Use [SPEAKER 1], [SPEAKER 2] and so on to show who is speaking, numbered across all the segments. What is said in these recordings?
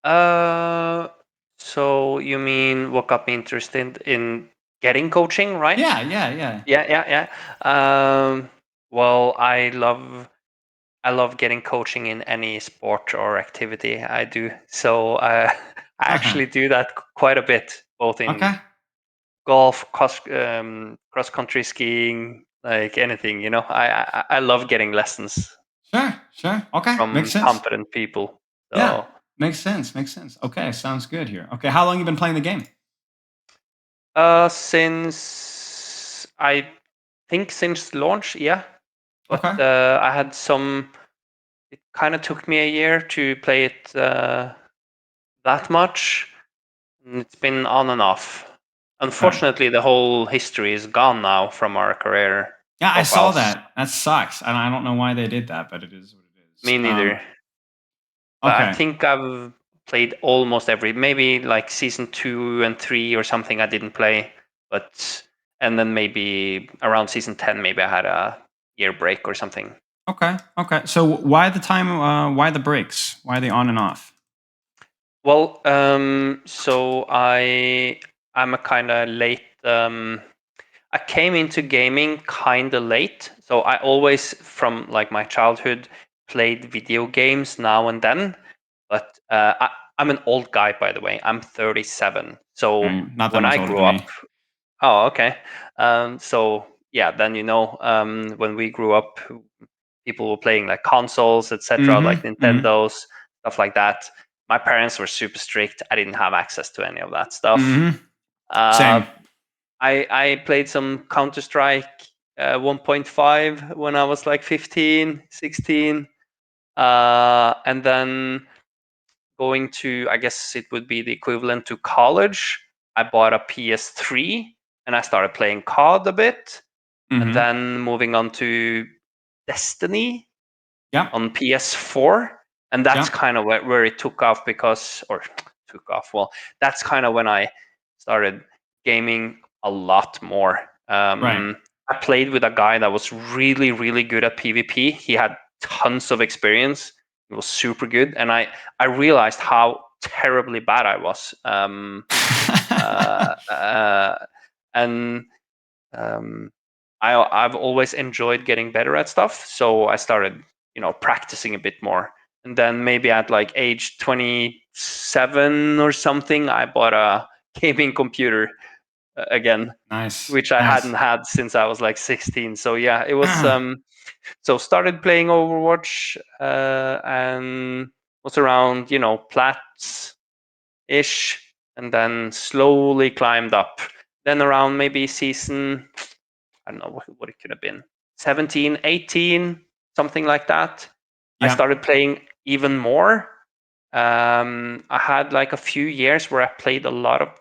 [SPEAKER 1] Uh, so you mean what got me interested in getting coaching, right?
[SPEAKER 2] Yeah, yeah, yeah.
[SPEAKER 1] Yeah, yeah, yeah. Well, I love getting coaching in any sport or activity I do. So I actually do that quite a bit, both in
[SPEAKER 2] Okay.
[SPEAKER 1] golf, cross country skiing, like anything. I love getting lessons
[SPEAKER 2] Sure, sure. Okay, makes
[SPEAKER 1] from
[SPEAKER 2] sense.
[SPEAKER 1] competent people.
[SPEAKER 2] Yeah,
[SPEAKER 1] So
[SPEAKER 2] makes sense. Makes sense. Okay, sounds good here. Okay, how long you been playing the game?
[SPEAKER 1] since I think since launch, yeah. But
[SPEAKER 2] Okay.
[SPEAKER 1] I had some. It kind of took me a year to play it that much. It's been on and off.
[SPEAKER 2] Okay.
[SPEAKER 1] Unfortunately, the whole history is gone now from our career
[SPEAKER 2] Yeah, I saw
[SPEAKER 1] profiles.
[SPEAKER 2] that. That sucks. And I don't know why they did that, but it is what it is.
[SPEAKER 1] Me neither. But I
[SPEAKER 2] Okay.
[SPEAKER 1] think I've played almost maybe like season 2 and 3 or something I didn't play. But and then maybe around season 10, maybe I had a year break or something.
[SPEAKER 2] Okay. Okay. So why the time? Why the breaks? Why the on and off?
[SPEAKER 1] Well, so I'm a kind of late. I came into gaming kind of late, so I always, from like my childhood, played video games now and then. But I'm an old guy, by the way. I'm 37. So
[SPEAKER 2] Not that
[SPEAKER 1] when
[SPEAKER 2] much
[SPEAKER 1] I
[SPEAKER 2] older
[SPEAKER 1] grew
[SPEAKER 2] than
[SPEAKER 1] up,
[SPEAKER 2] me.
[SPEAKER 1] oh, okay. So yeah, then when we grew up, people were playing like consoles, etc., like
[SPEAKER 2] Mm-hmm. Mm-hmm.
[SPEAKER 1] Nintendos, stuff like that. My parents were super strict. I didn't have access to any of that stuff.
[SPEAKER 2] Mm-hmm.
[SPEAKER 1] Uh,
[SPEAKER 2] Same.
[SPEAKER 1] I played some Counter Strike 1.5 when I was like 15, 16. And then going to, I guess it would be the equivalent to college, I bought a PS3 and I started playing COD a bit. And
[SPEAKER 2] Mm-hmm.
[SPEAKER 1] then moving on to Destiny
[SPEAKER 2] Yep.
[SPEAKER 1] on PS4. And that's
[SPEAKER 2] Yep.
[SPEAKER 1] kind of where it took off or took off. Well, that's kind of when I started gaming a lot more.
[SPEAKER 2] Right.
[SPEAKER 1] I played with a guy that was really, really good at PvP. He had tons of experience. He was super good. And I realized how terribly bad I was. Uh, uh, and um, I've always enjoyed getting better at stuff, so I started, practicing a bit more. And then maybe at like age 27 or something, I bought a gaming computer again,
[SPEAKER 2] Nice.
[SPEAKER 1] which I hadn't
[SPEAKER 2] Nice.
[SPEAKER 1] had since I was like 16. So yeah, it was so started playing Overwatch and was around, plats ish, and then slowly climbed up. Then around maybe season, I don't know what it could have been, 17, 18, something like that. I
[SPEAKER 2] Yep.
[SPEAKER 1] started playing even more. I had like a few years where I played a lot,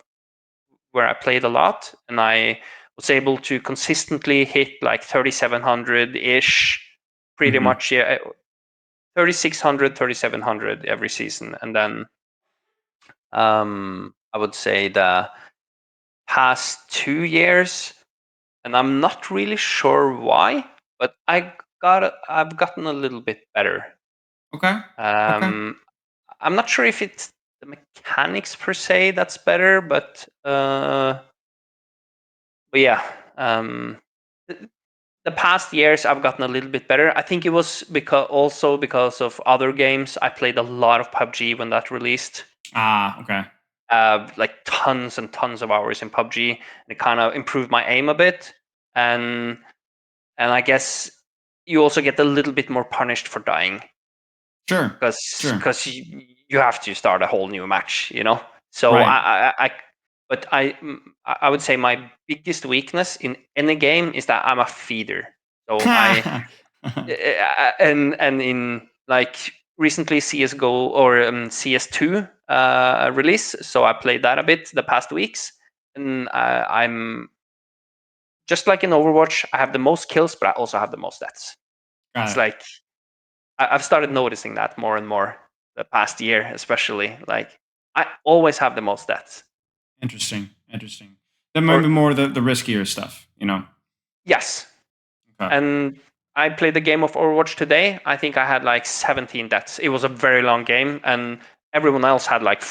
[SPEAKER 1] and I was able to consistently hit like 3700 ish, pretty
[SPEAKER 2] Mm-hmm.
[SPEAKER 1] much, yeah, 3600, 3700 every season. And then I would say the past 2 years, and I'm not really sure why, but I've gotten a little bit better.
[SPEAKER 2] Okay. Okay.
[SPEAKER 1] Um, I'm not sure if it's the mechanics per se that's better, but yeah. The, the past years I've gotten a little bit better. I think it was because of other games. I played a lot of PUBG when that released.
[SPEAKER 2] Ah, okay.
[SPEAKER 1] Like tons and tons of hours in PUBG, and it kind of improved my aim a bit. And and I guess you also get a little bit more punished for dying
[SPEAKER 2] Sure. Sure.
[SPEAKER 1] because you have to start a whole new match. So
[SPEAKER 2] Right.
[SPEAKER 1] but I would say my biggest weakness in any game is that I'm a feeder. So and in like recently CS:GO or CS2 release, so I played that a bit the past weeks, and I'm just like in Overwatch. I have the most kills, but I also have the most stats.
[SPEAKER 2] Got
[SPEAKER 1] It's
[SPEAKER 2] it.
[SPEAKER 1] like I've started noticing that more and more the past year, especially. Like I always have the most stats.
[SPEAKER 2] Interesting. Interesting. Then
[SPEAKER 1] Or
[SPEAKER 2] maybe more the riskier stuff, you know.
[SPEAKER 1] yes,
[SPEAKER 2] Okay.
[SPEAKER 1] and I played the game of Overwatch today. I think I had like 17 deaths. It was a very long game, and everyone else had like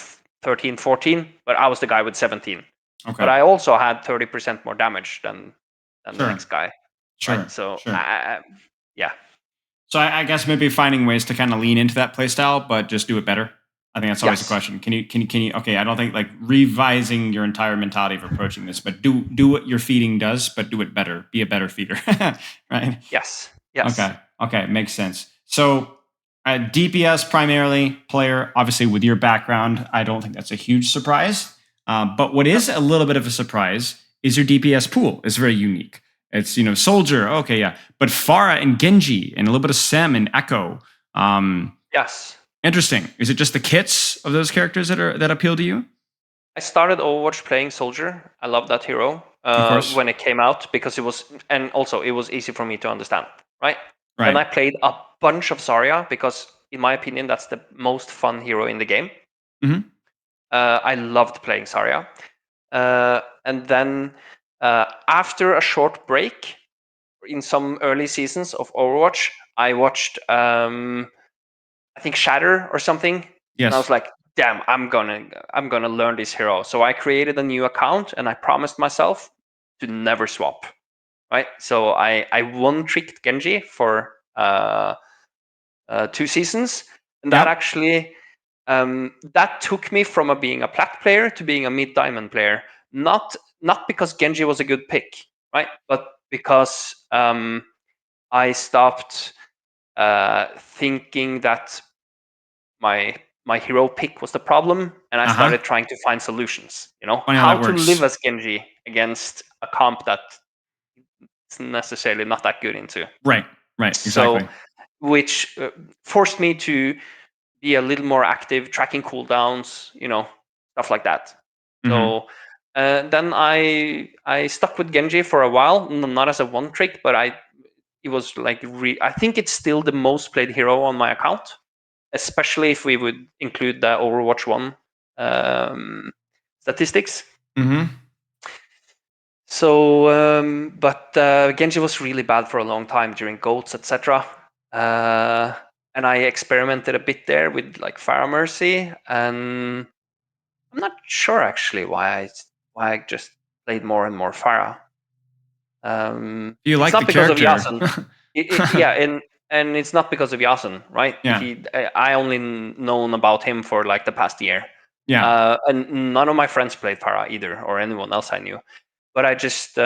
[SPEAKER 1] 13, 14, but I was the guy with 17.
[SPEAKER 2] Okay.
[SPEAKER 1] But I also had 30% more damage than the
[SPEAKER 2] Sure.
[SPEAKER 1] next guy.
[SPEAKER 2] Sure.
[SPEAKER 1] Right? So
[SPEAKER 2] Sure.
[SPEAKER 1] yeah.
[SPEAKER 2] So I guess maybe finding ways to kind of lean into that playstyle, but just do it better. I think that's always the
[SPEAKER 1] Yes.
[SPEAKER 2] question. Can you? Okay, I don't think like revising your entire mentality of approaching this, but do what your feeding does, but do it better. Be a better feeder, right?
[SPEAKER 1] Yes. Yes.
[SPEAKER 2] Okay, makes sense. So, DPS primarily player, obviously with your background, I don't think that's a huge surprise. But what is a little bit of a surprise is your DPS pool is very unique. It's Soldier, okay, yeah, but Pharah and Genji and a little bit of Sem and Echo.
[SPEAKER 1] Yes.
[SPEAKER 2] Interesting. Is it just the kits of those characters that appeal to you?
[SPEAKER 1] I started Overwatch playing Soldier. I love that hero
[SPEAKER 2] Of course.
[SPEAKER 1] when it came out because it was easy for me to understand, right?
[SPEAKER 2] Right.
[SPEAKER 1] Then I played a bunch of Zarya because, in my opinion, that's the most fun hero in the game.
[SPEAKER 2] Mhm.
[SPEAKER 1] I loved playing Zarya. And then after a short break in some early seasons of Overwatch, I watched I think Shatter or something.
[SPEAKER 2] Yes.
[SPEAKER 1] And I was like, damn, I'm gonna learn this hero. So I created a new account and I promised myself to never swap. Right. So I one-tricked Genji for 2 seasons, and that
[SPEAKER 2] Yep.
[SPEAKER 1] actually that took me from being a plat player to being a mid diamond player. Not because Genji was a good pick, right? But because I stopped thinking that my hero pick was the problem, and I started trying to find solutions.
[SPEAKER 2] Funny
[SPEAKER 1] how
[SPEAKER 2] that
[SPEAKER 1] to
[SPEAKER 2] works.
[SPEAKER 1] live as Genji against a comp that it's necessarily not that good into.
[SPEAKER 2] Right. Exactly.
[SPEAKER 1] So, which forced me to be a little more active, tracking cooldowns, stuff like that.
[SPEAKER 2] Mhm.
[SPEAKER 1] So then I stuck with Genji for a while, not as a one trick, but it was like I think it's still the most played hero on my account, especially if we would include the Overwatch 1 statistics.
[SPEAKER 2] Mhm.
[SPEAKER 1] So, but Genji was really bad for a long time during GOATs, etc. And I experimented a bit there with like Pharah Mercy, and I'm not sure actually why I just played more and more Pharah.
[SPEAKER 2] You
[SPEAKER 1] It's
[SPEAKER 2] like
[SPEAKER 1] not
[SPEAKER 2] the
[SPEAKER 1] because of
[SPEAKER 2] character.
[SPEAKER 1] Yasin. Yeah, and it's not because of Yasin, right?
[SPEAKER 2] Yeah.
[SPEAKER 1] I only known about him for like the past year.
[SPEAKER 2] Yeah.
[SPEAKER 1] And none of my friends played Pharah either, or anyone else I knew. But I just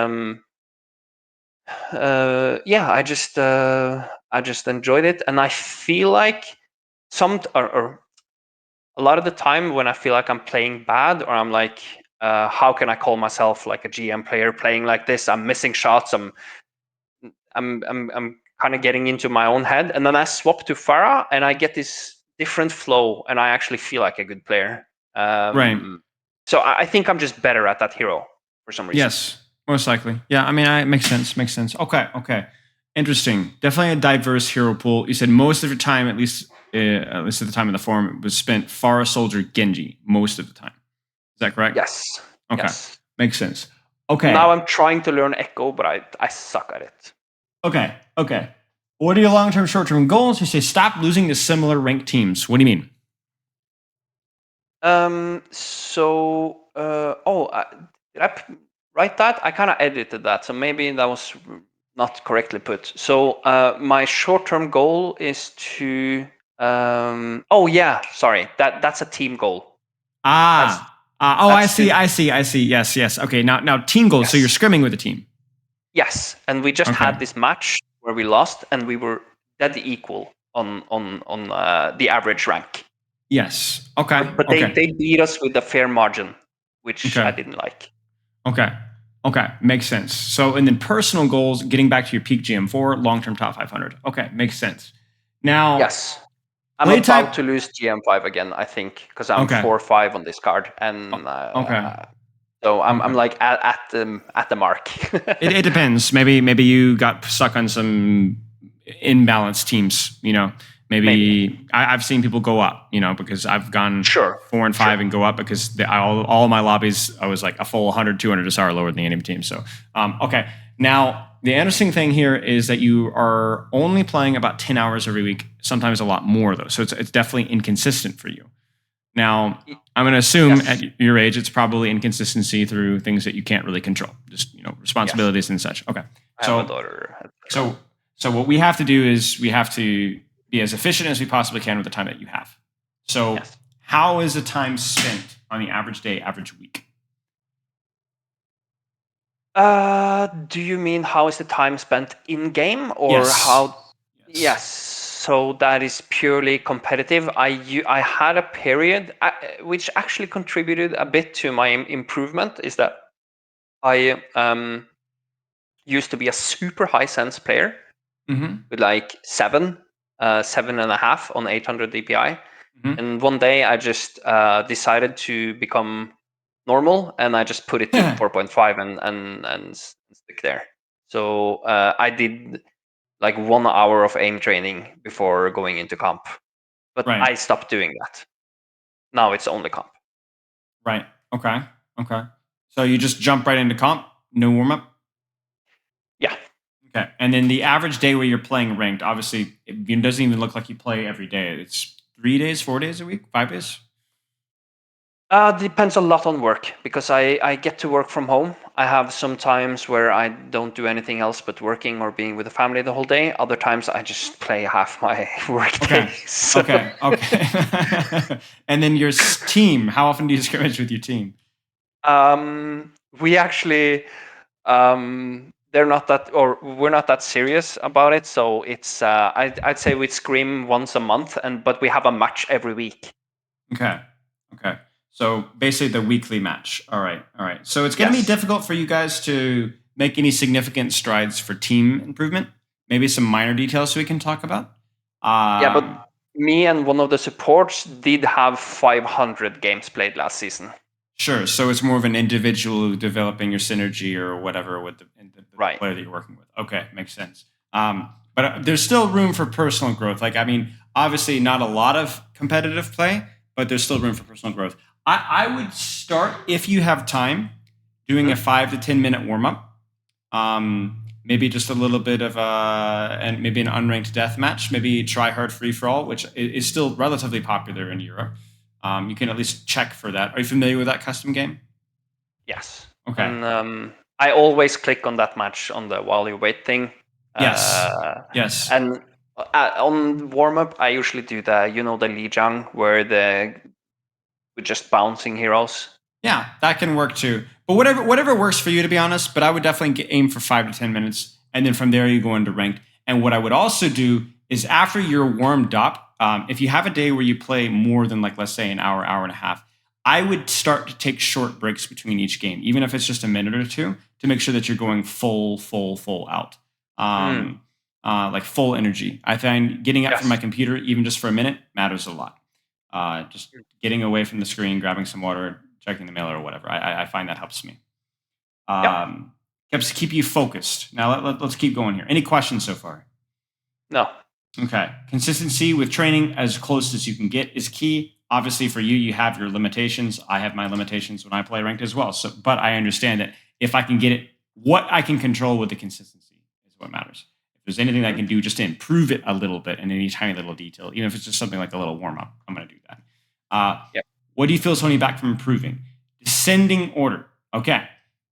[SPEAKER 1] I just enjoyed it, and I feel like or a lot of the time when I feel like I'm playing bad, or I'm like, how can I call myself like a GM player playing like this? I'm missing shots. I'm kind of getting into my own head, and then I swap to Pharah, and I get this different flow, and I actually feel like a good player.
[SPEAKER 2] Right.
[SPEAKER 1] So I think I'm just better at that hero for some reason.
[SPEAKER 2] Yes, most likely. Yeah, I mean, it makes sense. Makes sense. Okay. Interesting. Definitely a diverse hero pool. You said most of your time, at least at the time of the forum, was spent Pharah, Soldier, Genji most of the time. Is that correct?
[SPEAKER 1] Yes.
[SPEAKER 2] Okay.
[SPEAKER 1] Yes.
[SPEAKER 2] Makes sense. Okay.
[SPEAKER 1] Now I'm trying to learn Echo, but I suck at it.
[SPEAKER 2] Okay. What are your long-term, short-term goals? You say stop losing to similar ranked teams. What do you mean?
[SPEAKER 1] Did I write that? I kind of edited that, so maybe that was not correctly put. So my short-term goal is to. Sorry. That's a team goal.
[SPEAKER 2] I see. Yes. Okay. Now team goals.
[SPEAKER 1] Yes.
[SPEAKER 2] So you're scrimming with a team.
[SPEAKER 1] Yes, and we just had this match where we lost, and we were dead equal on the average rank.
[SPEAKER 2] Yes. Okay.
[SPEAKER 1] But they beat us with a fair margin, which I didn't like.
[SPEAKER 2] Okay. Makes sense. So, and then personal goals, getting back to your peak GM4, long-term top 500. Okay. Makes sense. Now,
[SPEAKER 1] yes, I'm about to lose GM5 again, I think, because I'm 4-5 on this card, and so I'm like at the mark.
[SPEAKER 2] it depends. Maybe you got stuck on some imbalanced teams. Maybe. I've seen people go up. Because I've gone 4 and 5 and go up because all my lobbies I was like a full 100, 200 SR lower than the enemy team. So okay. Now the interesting thing here is that you are only playing about 10 hours every week. Sometimes a lot more though. So it's definitely inconsistent for you. Now, I'm going to assume at your age, it's probably inconsistency through things that you can't really control, just responsibilities and such. Okay.
[SPEAKER 1] I have a daughter.
[SPEAKER 2] So what we have to do is we have to be as efficient as we possibly can with the time that you have. So how is the time spent on the average day, average week?
[SPEAKER 1] Do you mean how is the time spent in game or how? Yes. So that is purely competitive. I had a period which actually contributed a bit to my improvement. Is that I used to be a super high sense player with like 7.5 on 800 DPI, and one day I just decided to become normal, and I just put it to 4.5 and stick there. So I did like 1 hour of aim training before going into comp, but I stopped doing that. Now it's only comp.
[SPEAKER 2] Right. Okay. So you just jump right into comp, no warm up.
[SPEAKER 1] Yeah.
[SPEAKER 2] Okay. And then the average day where you're playing ranked, obviously, it doesn't even look like you play every day. It's 3 days, 4 days a week, 5 days.
[SPEAKER 1] Depends a lot on work, because I get to work from home. I have some times where I don't do anything else but working or being with the family the whole day. Other times I just play half my work day. So.
[SPEAKER 2] Okay. And then your team, how often do you scrimmage with your team?
[SPEAKER 1] We actually, we're not that serious about it. So it's, I'd say we scrim once a month, but we have a match every week.
[SPEAKER 2] Okay. So basically the weekly match. All right. So it's going to be difficult for you guys to make any significant strides for team improvement. Maybe some minor details we can talk about.
[SPEAKER 1] But me and one of the supports did have 500 games played last season.
[SPEAKER 2] Sure. So it's more of an individual developing your synergy or whatever with the player that you're working with. Okay, makes sense. But there's still room for personal growth. Like, I mean, obviously not a lot of competitive play, but there's still room for personal growth. I would start, if you have time, doing a 5 to 10 minute warm up. Maybe just a little bit of and maybe an unranked death match. Maybe try hard free for all, which is still relatively popular in Europe. You can at least check for that. Are you familiar with that custom game?
[SPEAKER 1] Yes.
[SPEAKER 2] Okay.
[SPEAKER 1] And I always click on that match on the while you wait thing.
[SPEAKER 2] Yes.
[SPEAKER 1] And on warm up, I usually do the Li Jiang, where we're just bouncing heroes.
[SPEAKER 2] Yeah, that can work too. But whatever works for you, to be honest. But I would definitely aim for 5 to 10 minutes, and then from there you go into ranked. And what I would also do is after you're warmed up, if you have a day where you play more than, like, let's say an hour and a half, I would start to take short breaks between each game, even if it's just a minute or two, to make sure that you're going full out, like full energy. I find getting up from my computer, even just for a minute, matters a lot. Just getting away from the screen, grabbing some water, checking the mail or whatever. I find that helps me. Helps keep you focused. Now let's keep going here. Any questions so far?
[SPEAKER 1] No.
[SPEAKER 2] Okay. Consistency with training as close as you can get is key. Obviously, for you, you have your limitations. I have my limitations when I play ranked as well. So, but I understand that if I can get it, what I can control with the consistency is what matters. If there's anything that I can do just to improve it a little bit in any tiny little detail, even if it's just something like a little warm up, I'm going to do that. What do you feel is holding you back from improving? Descending order. Okay.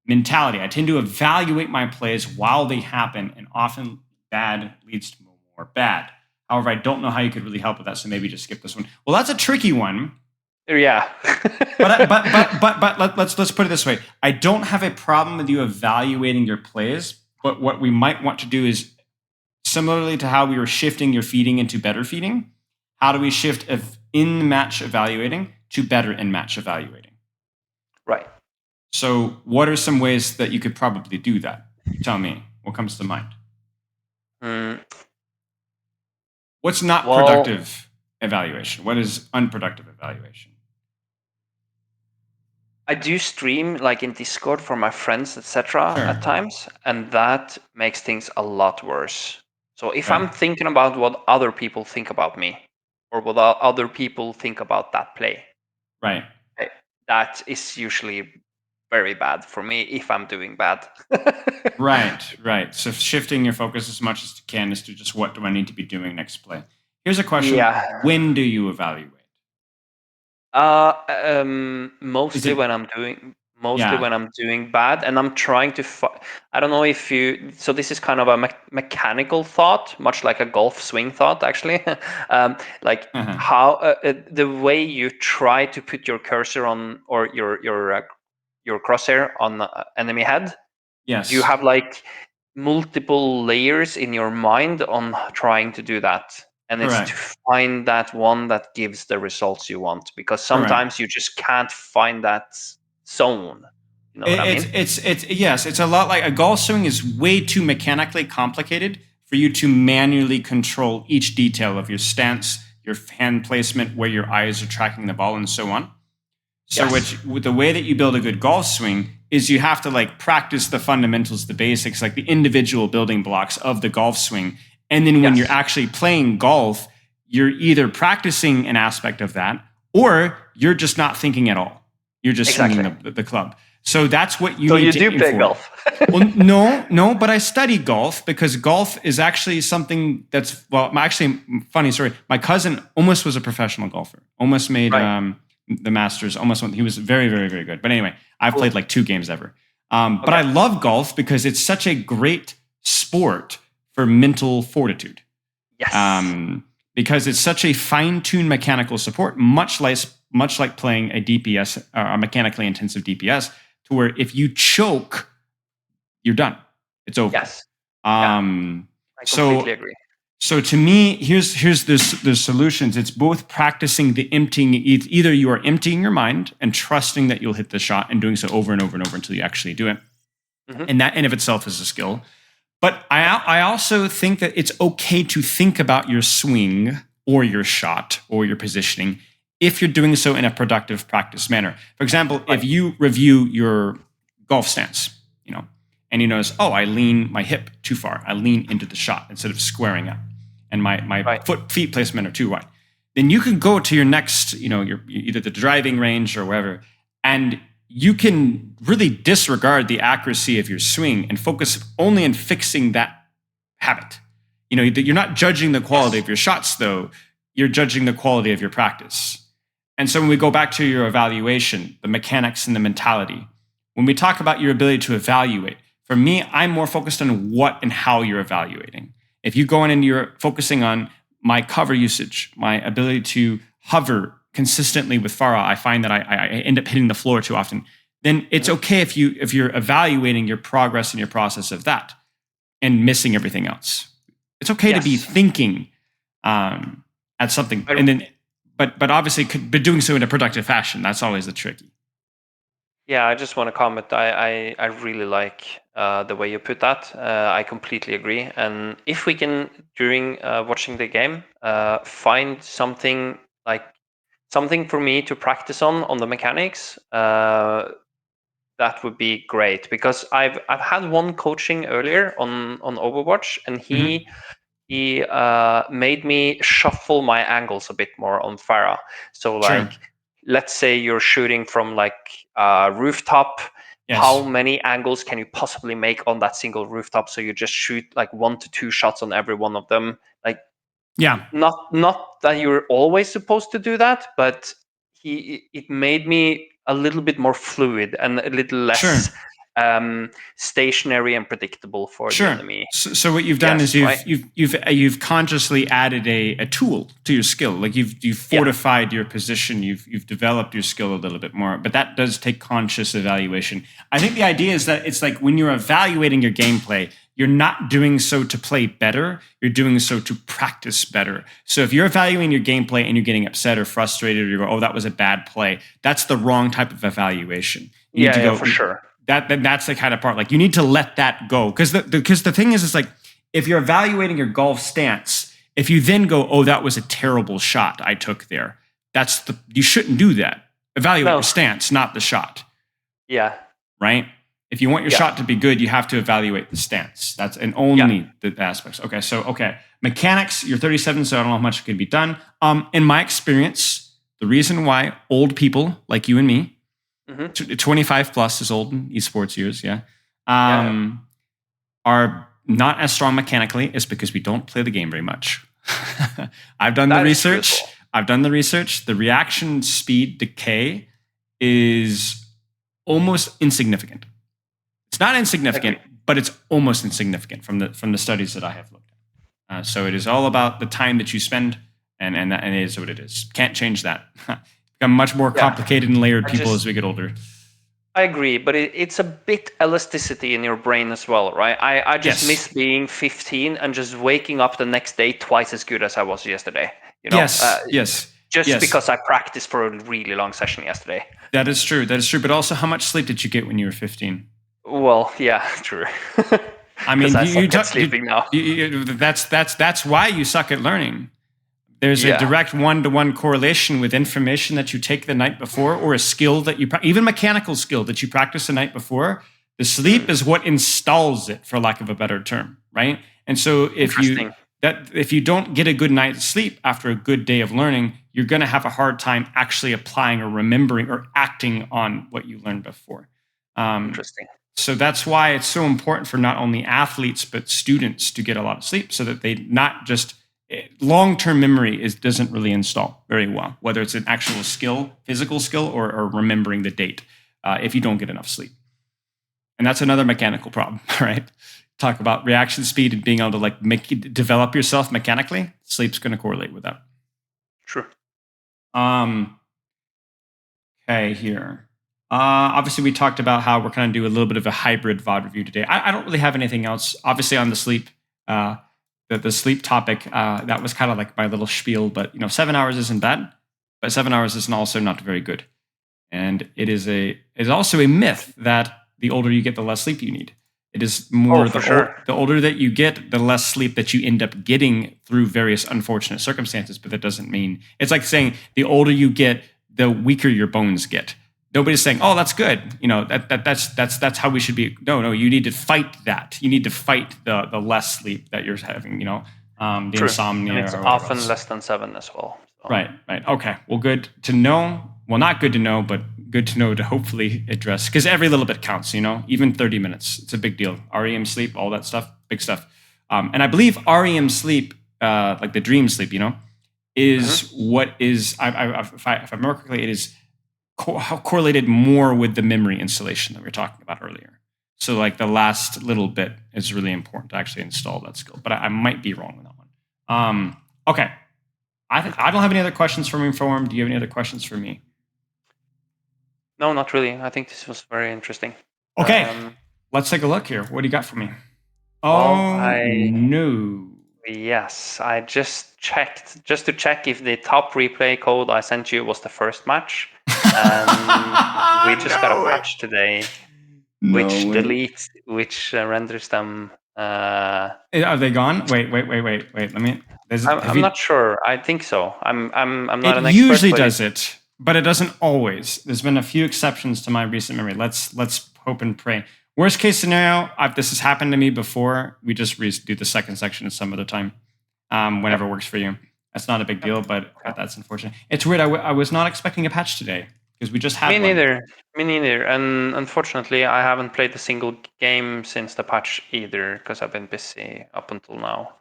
[SPEAKER 2] Mentality. I tend to evaluate my plays while they happen, and often bad leads to more bad. However, I don't know how you could really help with that, so maybe just skip this one. Well, that's a tricky one.
[SPEAKER 1] Yeah.
[SPEAKER 2] but let's put it this way. I don't have a problem with you evaluating your plays, but what we might want to do is, similarly to how we were shifting your feeding into better feeding, how do we shift in-match evaluating to better in-match evaluating?
[SPEAKER 1] Right.
[SPEAKER 2] So what are some ways that you could probably do that? Tell me. What comes to mind? What's not productive evaluation? What is unproductive evaluation?
[SPEAKER 1] I do stream, like, in Discord for my friends, etc. at times, and that makes things a lot worse. So if I'm thinking about what other people think about me, or what other people think about that play, that is usually very bad for me if I'm doing bad.
[SPEAKER 2] Right. So shifting your focus as much as you can is to just, what do I need to be doing next play? Here's a question. When do you evaluate?
[SPEAKER 1] Mostly when I'm doing bad, and I'm trying to. I don't know if you. So this is kind of a mechanical thought, much like a golf swing thought, actually. Like how the way you try to put your cursor on, or your crosshair on enemy head.
[SPEAKER 2] Yes.
[SPEAKER 1] You have like multiple layers in your mind on trying to do that. And it's to find that one that gives the results you want, because sometimes you just can't find that zone. You know what I mean?
[SPEAKER 2] Yes, it's a lot like a golf swing is way too mechanically complicated for you to manually control each detail of your stance, your hand placement, where your eyes are tracking the ball, and so on. So with the way that you build a good golf swing is you have to like practice the fundamentals, the basics, like the individual building blocks of the golf swing. And then when you're actually playing golf, you're either practicing an aspect of that, or you're just not thinking at all. You're just swinging the club. So that's what you need to aim for. So you do play golf? Well, no, but I study golf because golf is actually something that's, well, actually, funny story. My cousin almost was a professional golfer, almost made the Masters, almost won. He was very, very, very good. But anyway, I've played like 2 games ever. But I love golf because it's such a great sport for mental fortitude.
[SPEAKER 1] Yes.
[SPEAKER 2] Because it's such a fine-tuned mechanical support, much like playing a DPS, a mechanically intensive DPS, to where if you choke, you're done. It's over.
[SPEAKER 1] Yes. I completely agree.
[SPEAKER 2] So to me, here's the solutions. It's both practicing the emptying. Either you are emptying your mind and trusting that you'll hit the shot and doing so over and over and over until you actually do it. And that in of itself is a skill. But I also think that it's okay to think about your swing or your shot or your positioning if you're doing so in a productive practice manner. For example, if you review your golf stance, and you notice, I lean my hip too far. I lean into the shot instead of squaring up. And my feet placement are too wide. Then you can go to your next, your either the driving range or wherever, and you can really disregard the accuracy of your swing and focus only on fixing that habit. You're not judging the quality of your shots, though. You're judging the quality of your practice. And so when we go back to your evaluation, the mechanics and the mentality, when we talk about your ability to evaluate, for me, I'm more focused on what and how you're evaluating. If you go in and you're focusing on my cover usage, my ability to hover consistently with Farah, I find that I end up hitting the floor too often. Then it's okay if you're evaluating your progress and your process of that and missing everything else. It's okay to be thinking at something, and then but obviously doing so in a productive fashion. That's always the tricky.
[SPEAKER 1] Yeah, I just want to comment. I really like the way you put that. I completely agree. And if we can, during watching the game, find something for me to practice on the mechanics, that would be great. Because I've had one coaching earlier on Overwatch, and he made me shuffle my angles a bit more on Farah. So let's say you're shooting from like a rooftop. How many angles can you possibly make on that single rooftop? So you just shoot like 1 to 2 shots on every one of them. Not that you're always supposed to do that, but it made me a little bit more fluid and a little less stationary and predictable for the enemy.
[SPEAKER 2] So what you've done is you've consciously added a tool to your skill. Like you've fortified your position. You've developed your skill a little bit more. But that does take conscious evaluation. I think the idea is that it's like when you're evaluating your gameplay, you're not doing so to play better. You're doing so to practice better. So if you're evaluating your gameplay and you're getting upset or frustrated, or you go, that was a bad play, that's the wrong type of evaluation. You need to go,
[SPEAKER 1] for sure.
[SPEAKER 2] That's the kind of part. Like you need to let that go, because the thing is like if you're evaluating your golf stance, if you then go, that was a terrible shot I took there, you shouldn't do that. Evaluate your stance, not the shot.
[SPEAKER 1] Yeah.
[SPEAKER 2] Right. If you want your shot to be good, you have to evaluate the stance. That's and only the aspects. Okay. Mechanics. You're 37, so I don't know how much can be done. In my experience, the reason why old people like you and me. 25 plus is old in esports years, are not as strong mechanically is because we don't play the game very much. I've done the research. I've done the research. The reaction speed decay is almost insignificant. It's not insignificant, but it's almost insignificant from the studies that I have looked at. So it is all about the time that you spend, and it is what it is. Can't change that. Become much more complicated and layered people as we get older.
[SPEAKER 1] I agree, but it's a bit elasticity in your brain as well, right? I just miss being 15 and just waking up the next day twice as good as I was yesterday. You know?
[SPEAKER 2] Yes.
[SPEAKER 1] Because I practiced for a really long session yesterday.
[SPEAKER 2] That is true. But also, how much sleep did you get when you were 15?
[SPEAKER 1] Well, yeah, true.
[SPEAKER 2] I mean,
[SPEAKER 1] sleeping now.
[SPEAKER 2] That's why you suck at learning. There's a direct one-to-one correlation with information that you take the night before, or a skill that even mechanical skill that you practice the night before. The sleep is what installs it, for lack of a better term, right? And so if you don't get a good night's sleep after a good day of learning, you're going to have a hard time actually applying or remembering or acting on what you learned before.
[SPEAKER 1] Interesting.
[SPEAKER 2] So that's why it's so important for not only athletes but students to get a lot of sleep, so that they not just long-term memory doesn't really install very well, whether it's an actual skill, physical skill, or remembering the date, if you don't get enough sleep. And that's another mechanical problem, right? Talk about reaction speed and being able to develop yourself mechanically. Sleep's going to correlate with that.
[SPEAKER 1] True.
[SPEAKER 2] Okay, here. Obviously, we talked about how we're kind of do a little bit of a hybrid VOD review today. I don't really have anything else. Obviously, on the sleep, the sleep topic, that was kind of like my little spiel. But 7 hours isn't bad, but 7 hours is also not very good. And it's also a myth that the older you get, the less sleep you need. It is more the older that you get, the less sleep that you end up getting through various unfortunate circumstances. But that doesn't mean, it's like saying the older you get, the weaker your bones get. Nobody's saying, "Oh, that's good." That's how we should be. No, you need to fight that. You need to fight the less sleep that you're having. The insomnia.
[SPEAKER 1] And it's often less than 7 as well. So.
[SPEAKER 2] Right. Okay. Well, good to know. Well, not good to know, but good to know to hopefully address, because every little bit counts. Even 30 minutes, it's a big deal. REM sleep, all that stuff, big stuff. And I believe REM sleep, like the dream sleep, is what is. If I remember correctly, it is correlated more with the memory installation that we were talking about earlier. So like the last little bit is really important to actually install that skill, but I might be wrong on that one. Okay. I don't have any other questions from Inform. Do you have any other questions for me?
[SPEAKER 1] No, not really. I think this was very interesting.
[SPEAKER 2] Okay. Let's take a look here. What do you got for me? No.
[SPEAKER 1] Yes, I just checked just to check if the top replay code I sent you was the first match. And we just got a patch today, which renders them.
[SPEAKER 2] Are they gone? Wait. Let me.
[SPEAKER 1] I'm not sure. I think so. I'm not an expert.
[SPEAKER 2] It usually does it, but it doesn't always. There's been a few exceptions to my recent memory. Let's hope and pray. Worst case scenario, this has happened to me before. We just do the second section some other time, whenever works for you. That's not a big deal, but that's unfortunate. It's weird. I was not expecting a patch today, because we just had
[SPEAKER 1] Me neither. And unfortunately, I haven't played a single game since the patch either, because I've been busy up until now.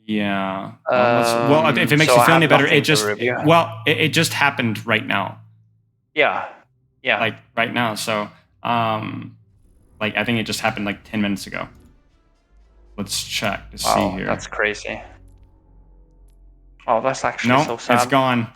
[SPEAKER 2] Yeah. Well, if it makes you feel any better, it just happened right now.
[SPEAKER 1] Yeah.
[SPEAKER 2] Like right now. So, I think it just happened like 10 minutes ago. Let's check to see here.
[SPEAKER 1] That's crazy. Oh, that's actually so sad.
[SPEAKER 2] It's gone.